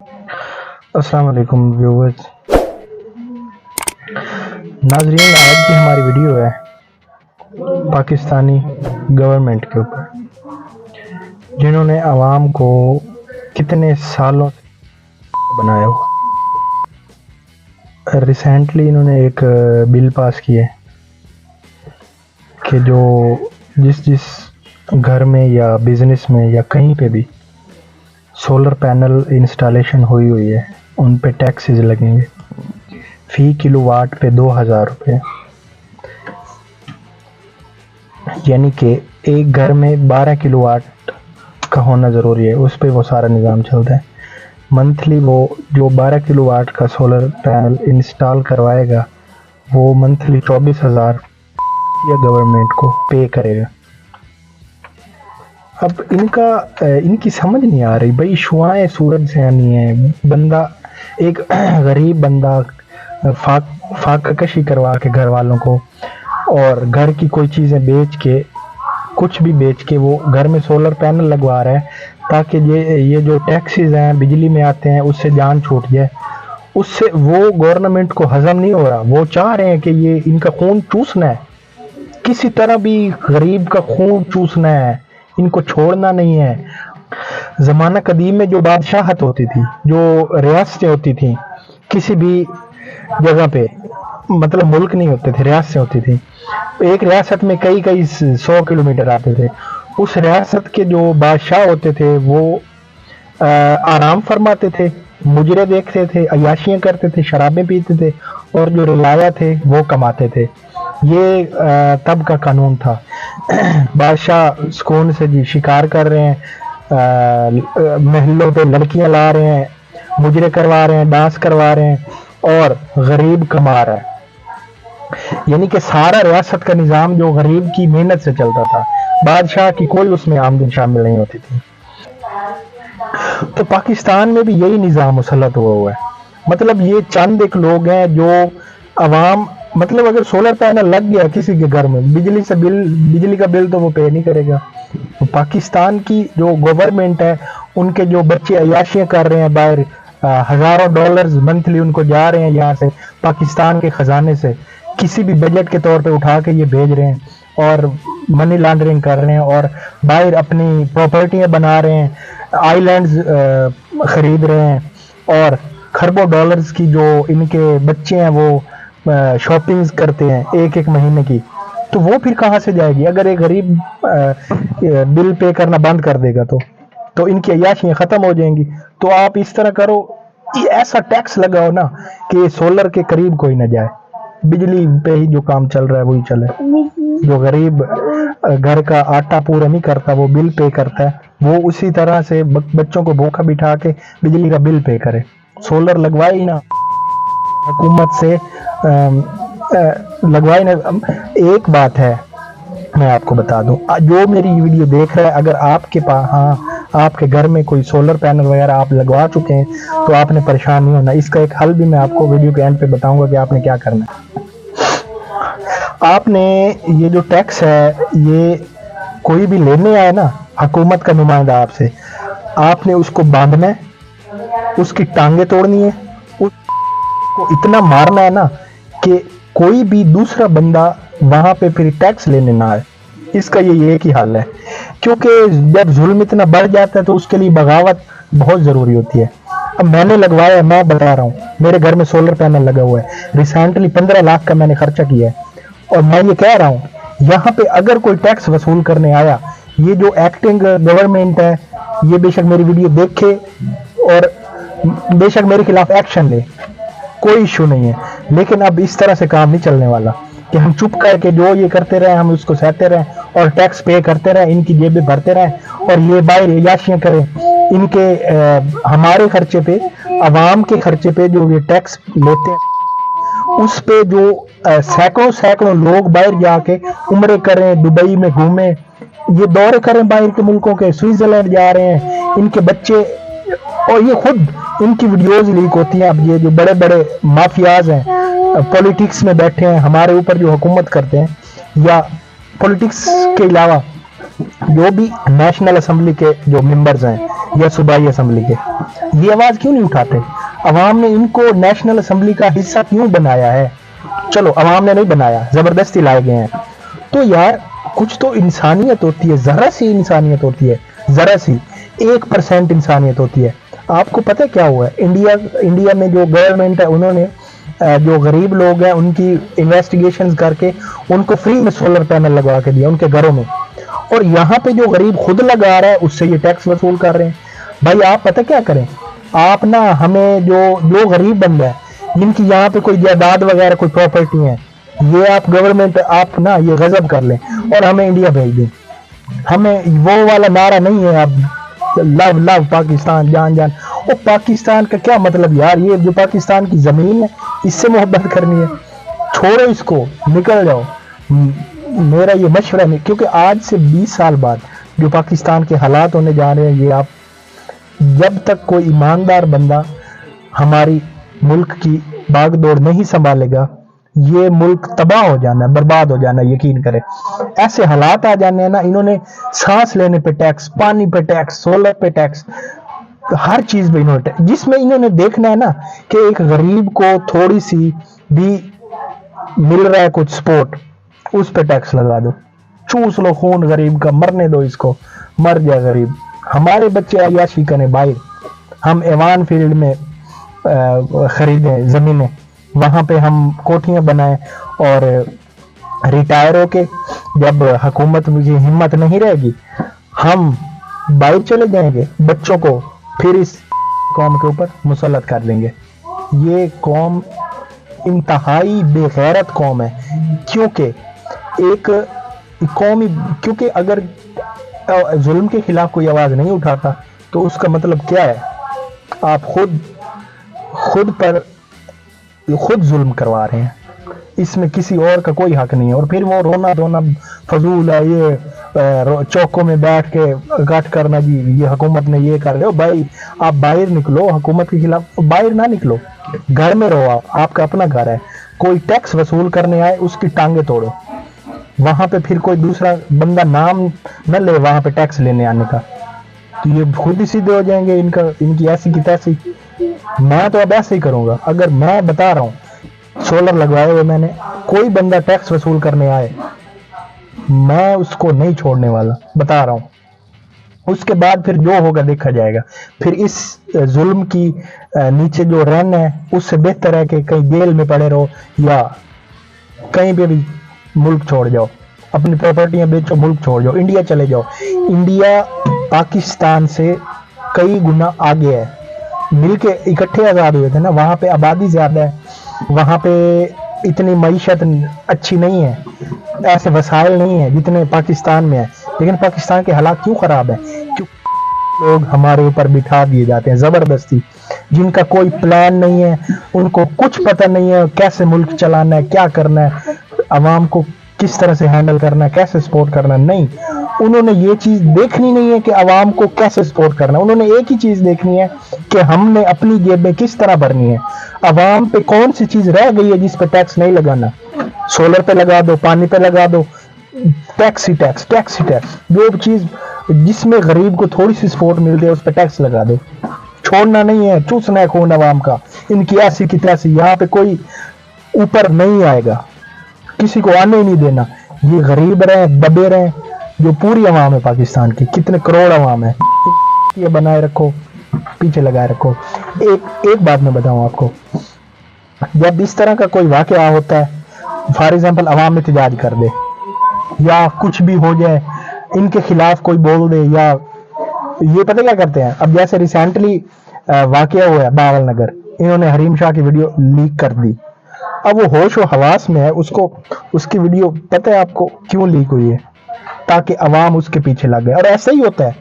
अस्सलाम वालेकुम व्यूवर्स। नाजरीन, आज की हमारी वीडियो है पाकिस्तानी गवर्नमेंट के ऊपर, जिन्होंने आवाम को कितने सालों से बनाया हुआ। रिसेंटली इन्होंने एक बिल पास किया है कि जो जिस घर में या बिजनेस में या कहीं पे भी सोलर पैनल इंस्टॉलेशन हुई है, उन पे टैक्सेस लगेंगे फी किलोवाट पे 2000 रुपये। यानी कि एक घर में 12 किलोवाट का होना ज़रूरी है, उस पे वो सारा निज़ाम चलता है। मंथली वो जो 12 किलोवाट का सोलर पैनल इंस्टॉल करवाएगा वो मंथली 24,000 या गवर्नमेंट को पे करेगा। अब इनकी समझ नहीं आ रही भाई, शुआएं सूरज से आनी है। बंदा एक गरीब बंदा फाककशी करवा के घर वालों को और घर की कोई चीज़ें बेच के, कुछ भी बेच के वो घर में सोलर पैनल लगवा रहा है ताकि ये जो टैक्सेस हैं बिजली में आते हैं उससे जान छूट जाए। उससे वो गवर्नमेंट को हजम नहीं हो रहा। वो चाह रहे हैं कि ये इनका खून चूसना है, किसी तरह भी गरीब का खून चूसना है, इनको छोड़ना नहीं है। ज़माना कदीम में जो बादशाहत होती थी, जो रियासतें होती थी, किसी भी जगह पे मतलब मुल्क नहीं होते थे, रियासतें होती थी। एक रियासत में कई 100 किलोमीटर आते थे। उस रियासत के जो बादशाह होते थे वो आराम फरमाते थे, मुजरे देखते थे, अयाशियाँ करते थे, शराबें पीते थे, और जो रिलाया थे वो कमाते थे। ये तब का कानून था। बादशाह सुकून से जी शिकार कर रहे हैं, महलों पे लड़कियां ला रहे हैं, मुजरे करवा रहे हैं, डांस करवा रहे हैं, और गरीब कमा रहा है। यानी कि सारा रियासत का निज़ाम जो गरीब की मेहनत से चलता था, बादशाह की कोई उसमें आमदनी शामिल नहीं होती थी। तो पाकिस्तान में भी यही निज़ाम मुसल्लत हुआ है। मतलब ये चंद एक लोग हैं जो अवाम, मतलब अगर सोलर पैनल लग गया किसी के घर में, बिजली का बिल तो वो पे नहीं करेगा। तो पाकिस्तान की जो गवर्नमेंट है, उनके जो बच्चे अयाशियाँ कर रहे हैं बाहर, हज़ारों डॉलर्स मंथली उनको जा रहे हैं यहाँ से पाकिस्तान के ख़जाने से, किसी भी बजट के तौर पे उठा के ये भेज रहे हैं और मनी लॉन्ड्रिंग कर रहे हैं और बाहर अपनी प्रॉपर्टियाँ बना रहे हैं, आइलैंड्स ख़रीद रहे हैं, और खरबों डॉलर्स की जो इनके बच्चे हैं वो शॉपिंग्स करते हैं एक महीने की। तो वो फिर कहाँ से जाएगी? अगर एक गरीब बिल पे करना बंद कर देगा तो इनकी अय्याशियाँ ख़त्म हो जाएंगी। तो आप इस तरह करो, ऐसा टैक्स लगाओ ना कि सोलर के करीब कोई ना जाए, बिजली पे ही जो काम चल रहा है वही चले। जो गरीब घर का आटा पूरा नहीं करता वो बिल पे करता है, वो उसी तरह से बच्चों को भूखा बिठा के बिजली का बिल पे करे। सोलर लगवाए ही ना, हुकूमत से लगवाए ना। एक बात है मैं आपको बता दूं, जो मेरी वीडियो देख रहा है, अगर आपके पास आपके घर में कोई सोलर पैनल वगैरह आप लगवा चुके हैं तो आपने परेशान नहीं होना। इसका एक हल भी मैं आपको वीडियो के एंड पे बताऊंगा कि आपने क्या करना है। आपने ये जो टैक्स है, ये कोई भी लेने आए ना, हुकूमत का नुमाइंदा आपसे, आपने उसको बांधना है, उसकी टांगे तोड़नी है, उसको इतना मारना है ना कि कोई भी दूसरा बंदा वहां पे फिर टैक्स लेने ना आए। इसका ये एक ही हल है, क्योंकि जब जुल्म इतना बढ़ जाता है तो उसके लिए बगावत बहुत ज़रूरी होती है। अब मैंने लगवाया है, मैं बता रहा हूँ, मेरे घर में सोलर पैनल लगा हुआ है, रिसेंटली 15 लाख का मैंने खर्चा किया है। और मैं ये कह रहा हूँ, यहाँ पे अगर कोई टैक्स वसूल करने आया, ये जो एक्टिंग गवर्नमेंट है, ये बेशक मेरी वीडियो देखे और बेशक मेरे खिलाफ एक्शन ले, कोई इशू नहीं है। लेकिन अब इस तरह से काम नहीं चलने वाला कि हम चुप करके जो ये करते रहे, हम उसको सहते रहे और टैक्स पे करते रहे, इनकी जेबें भरते रहे और ये बाहर याशियाँ करें। इनके हमारे खर्चे पे, आवाम के खर्चे पे जो ये टैक्स लेते हैं, उस पे जो सैकड़ों लोग बाहर जाके उम्रे करें, दुबई में घूमें, ये दौरे करें बाहर के मुल्कों के, स्विट्जरलैंड जा रहे हैं इनके बच्चे, और ये खुद इनकी वीडियोज लीक होती हैं। अब ये जो बड़े बड़े माफियाज हैं, पॉलिटिक्स में बैठे हैं, हमारे ऊपर जो हुकूमत करते हैं, या पॉलिटिक्स के अलावा जो भी नेशनल असेंबली के जो मेंबर्स हैं, या सूबाई असम्बली के, ये आवाज क्यों नहीं उठाते? अवाम ने इनको नेशनल असम्बली का हिस्सा क्यों बनाया है? चलो अवाम ने नहीं बनाया, जबरदस्ती लाए गए हैं। तो यार कुछ तो इंसानियत होती है, जरा सी इंसानियत होती है, जरा सी 1% इंसानियत होती है। आपको पता है क्या हुआ है? इंडिया में जो गवर्नमेंट है, उन्होंने जो गरीब लोग हैं उनकी इन्वेस्टिगेशंस करके उनको फ्री में सोलर पैनल लगवा के दिया उनके घरों में, और यहाँ पे जो गरीब खुद लगा रहा है उससे ये टैक्स वसूल कर रहे हैं। भाई आप पता क्या करें, आप ना हमें जो गरीब बंदा है जिनकी यहाँ पे कोई जायदाद वगैरह कोई प्रॉपर्टी है, ये आप गवर्नमेंट आप ना ये गजब कर लें और हमें इंडिया भेज दें। हमें वो वाला नारा नहीं है आप लव लव पाकिस्तान जान जान, वो पाकिस्तान का क्या मतलब यार? ये जो पाकिस्तान की जमीन है इससे मोहब्बत करनी है, छोड़ो इसको, निकल जाओ। मेरा ये मशवरा नहीं, क्योंकि आज से 20 साल बाद जो पाकिस्तान के हालात होने जा रहे हैं, ये आप जब तक कोई ईमानदार बंदा हमारी मुल्क की बागडोर नहीं संभालेगा, ये मुल्क तबाह हो जाना, बर्बाद हो जाना, यकीन करें। ऐसे हालात आ जाने हैं ना, इन्होंने सांस लेने पे टैक्स, पानी पे टैक्स, सोलर पे टैक्स, हर चीज पे इन्होंने, जिसमें इन्होंने देखना है ना कि एक गरीब को थोड़ी सी भी मिल रहा है कुछ सपोर्ट, उस पे टैक्स लगा दो, चूस लो खून गरीब का, मरने दो इसको, मर जाए गरीब। हमारे बच्चे अयाशी करें बाहर, हम एवान फील्ड में खरीदें जमीनें, वहां पे हम कोठियां बनाएं, और रिटायर होके जब हुकूमत में हिम्मत नहीं रहेगी हम बाहर चले जाएंगे, बच्चों को फिर इस कौम के ऊपर मुसल्लत कर देंगे। ये कौम इंतहाई बेगैरत कौम है, क्योंकि एक कौम, क्योंकि अगर जुल्म के खिलाफ कोई आवाज नहीं उठाता तो उसका मतलब क्या है? आप खुद जुल्म करवा रहे हैं, इसमें किसी और का कोई हक नहीं है। और फिर वो रोना धोना फजूल है, ये चौकों में बैठ के गट करना, जी ये हुकूमत ने ये कर रहे हो। भाई आप बाहर निकलो, हुकूमत के खिलाफ बाहर ना निकलो, घर में रहो, आपका अपना घर है। कोई टैक्स वसूल करने आए उसकी टांगे तोड़ो, वहां पे फिर कोई दूसरा बंदा नाम न ले वहां पे टैक्स लेने आने का, तो ये खुद ही सीधे हो जाएंगे। इनकी ऐसी की तैसी। मैं तो अब ऐसे ही करूंगा, अगर मैं बता रहा हूं सोलर लगवाए हुए मैंने, कोई बंदा टैक्स वसूल करने आए मैं उसको नहीं छोड़ने वाला, बता रहा हूं। उसके बाद फिर जो होगा देखा जाएगा। फिर इस जुल्म की नीचे जो रहना है उससे बेहतर है कि कहीं जेल में पड़े रहो या कहीं पे भी मुल्क छोड़ जाओ, अपनी प्रॉपर्टियां बेचो, मुल्क छोड़ जाओ, इंडिया चले जाओ। इंडिया पाकिस्तान से कई गुना आगे है, मिलके इकट्ठे आजाद हुए थे ना, वहां पे आबादी ज्यादा है, वहां पे इतनी मईशत अच्छी नहीं है, ऐसे वसाइल नहीं है जितने पाकिस्तान में है। लेकिन पाकिस्तान के हालात क्यों खराब है? क्यों लोग हमारे ऊपर बिठा दिए जाते हैं जबरदस्ती, जिनका कोई प्लान नहीं है, उनको कुछ पता नहीं है कैसे मुल्क चलाना है, क्या करना है, अवाम को किस तरह से हैंडल करना है, कैसे सपोर्ट करना है। नहीं, उन्होंने ये चीज देखनी नहीं है कि अवाम को कैसे सपोर्ट करना है, उन्होंने एक ही चीज देखनी है कि हमने अपनी जेबें किस तरह भरनी है। अवाम पे कौन सी चीज रह गई है जिस पे टैक्स नहीं लगाना? सोलर पे लगा दो, पानी पे लगा दो, टैक्स ही टैक्स, टैक्स ही टैक्स। जो चीज जिसमें गरीब को थोड़ी सी सपोर्ट मिलती है उस पर टैक्स लगा दो। छोड़ना नहीं है, चूसना है खून अवाम का। इनकी ऐसी की तैसी, यहाँ पे कोई ऊपर नहीं आएगा, किसी को आने ही नहीं देना। ये गरीब रहे, दबे रहे, जो पूरी अवाम है पाकिस्तान की, कितने करोड़ अवाम है, ये बनाए रखो, पीछे लगाए रखो। एक बात मैं बताऊं आपको, जब इस तरह का कोई वाकया होता है, फॉर एग्जाम्पल अवाम एहतजाज कर दे या कुछ भी हो जाए, इनके खिलाफ कोई बोल दे, या ये पता क्या करते हैं, अब जैसे रिसेंटली वाकया हुआ है बावल नगर, इन्होंने हरीम शाह की वीडियो लीक कर दी। अब वो होश व हवास में है, उसकी वीडियो पता है आपको क्यों लीक हुई है? ताकि अवाम उसके पीछे लग गए। और ऐसा ही होता है,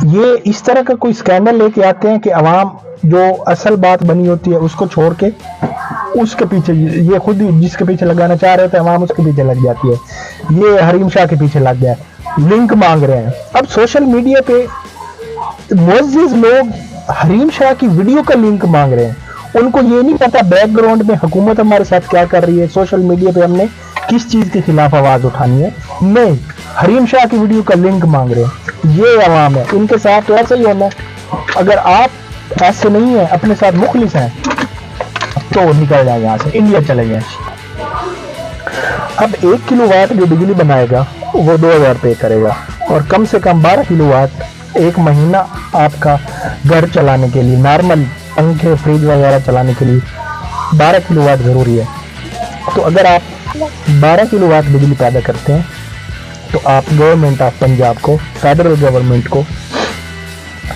ये इस तरह का कोई स्कैंडल लेके आते हैं कि अवाम जो असल बात बनी होती है उसको छोड़ के उसके पीछे, ये खुद ही जिसके पीछे लगाना चाह रहे होते हैं अवाम उसके पीछे लग जाती है। ये हरीम शाह के पीछे लग गया, लिंक मांग रहे हैं। अब सोशल मीडिया पे मुअज़्ज़िज़ लोग हरीम शाह की वीडियो का लिंक मांग रहे हैं, उनको ये नहीं पता बैकग्राउंड में हुकूमत हमारे साथ क्या कर रही है, सोशल मीडिया पे हमने किस चीज के खिलाफ आवाज उठानी है। नहीं, हरीम शाह की वीडियो का लिंक मांग रहे हैं। ये अवाम है, इनके साथ तो ऐसा ही होना है। अगर आप ऐसे नहीं है, अपने साथ मुखलिस हैं, तो निकल जाए यहाँ से, इंडिया चले जाए। अब 1 किलोवाट जो बिजली बनाएगा वो 2000 पे करेगा, और कम से कम 12 किलोवाट एक महीना आपका घर चलाने के लिए, नॉर्मल पंखे फ्रिज वगैरह चलाने के लिए 12 किलोवाट ज़रूरी है। तो अगर आप 12 किलोवाट बिजली पैदा करते हैं तो आप गवर्नमेंट ऑफ पंजाब को, फेडरल गवर्नमेंट को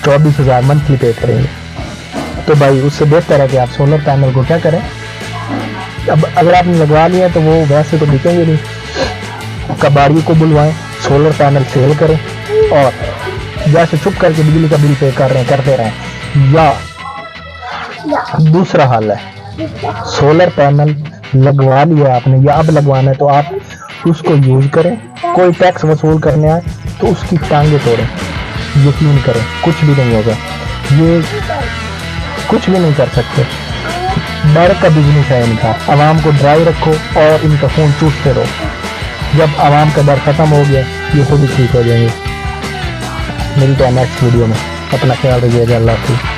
24,000 मंथली पे करेंगे। तो भाई उससे बेहतर है कि आप सोलर पैनल को क्या करें, अब अगर आपने लगवा लिया तो वो वैसे तो बिकेंगे नहीं, कबाड़ी को बुलवाएं, सोलर पैनल सेल करें, और जैसे चुप करके बिजली का बिल पे कर रहे हैं करते रहें। या दूसरा हाल है, सोलर पैनल लगवा लिया आपने या अब लगवाना है तो आप उसको यूज करें, कोई टैक्स वसूल करने आए तो उसकी टांगे तोड़ें, यकीन करें कुछ भी नहीं होगा, ये कुछ भी नहीं कर सकते। डर का बिजनेस है इनका, आवाम को ड्राई रखो और इनका खून चूसते रहो। जब आवाम का डर खत्म हो गया ये खुद ही ठीक हो जाएंगे। मिलते हैं नेक्स्ट वीडियो में, अपना ख्याल रखिएगा, अल्लाह हाफिज़।